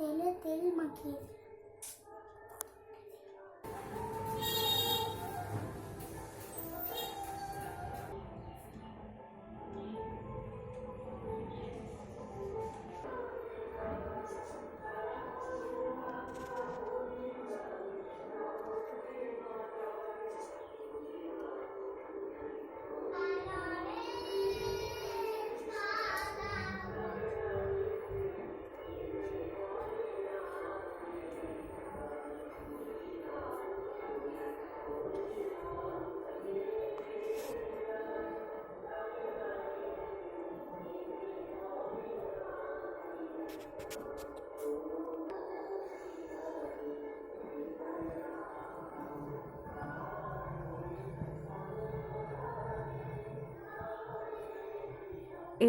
তেলে তেল মাখিয়ে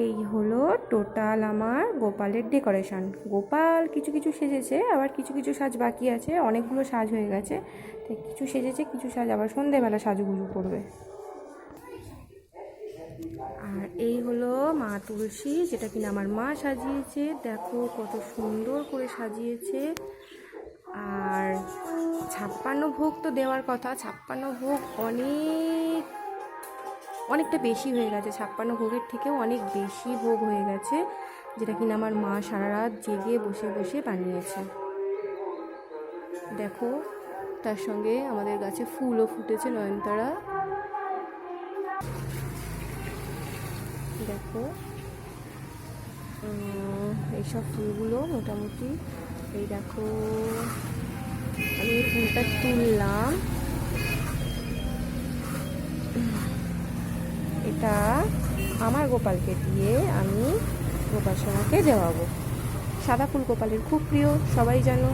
এই হলো টোটাল আমার গোপালের ডেকোরেশন। গোপাল কিছু কিছু সেজেছে, আবার কিছু কিছু সাজ বাকি আছে। অনেকগুলো সাজ হয়ে গেছে, তাই কিছু সেজেছে, কিছু সাজ আবার সন্ধেবেলা সাজুগুজু করবে। আর এই হলো মা তুলসী, যেটা কিনা আমার মা সাজিয়েছে। দেখো কত সুন্দর করে সাজিয়েছে। আর 56 ভোগ তো দেওয়ার কথা, 56 ভোগ অনেকটা বেশি হয়ে গেছে। 56 ভোগের থেকেও অনেক বেশি ভোগ হয়ে গেছে, যেটা কিনা আমার মা সারা রাত জেগে বসে বসে বানিয়েছে। দেখো, তার সঙ্গে আমাদের গাছে ফুলও ফুটেছে, নয়নতারা। দেখো এইসব ফুলগুলো মোটামুটি, এই দেখো আমি এই ফুলটা তুললাম। এটা আমার গোপালকে দিয়ে আমি গোপাল সোনাকে দেওয়াবো। সাদা ফুল গোপালের খুব প্রিয়, সবাই জানো।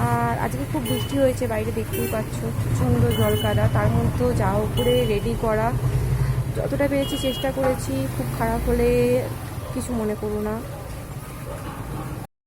আর আজকে খুব বৃষ্টি হয়েছে, বাইরে দেখতেই পাচ্ছ প্রচণ্ড জল কাদা। তার মধ্যেও যা হোক করে রেডি করা, যতটা পেরেছি চেষ্টা করেছি। খুব খারাপ হলে কিছু মনে করো না।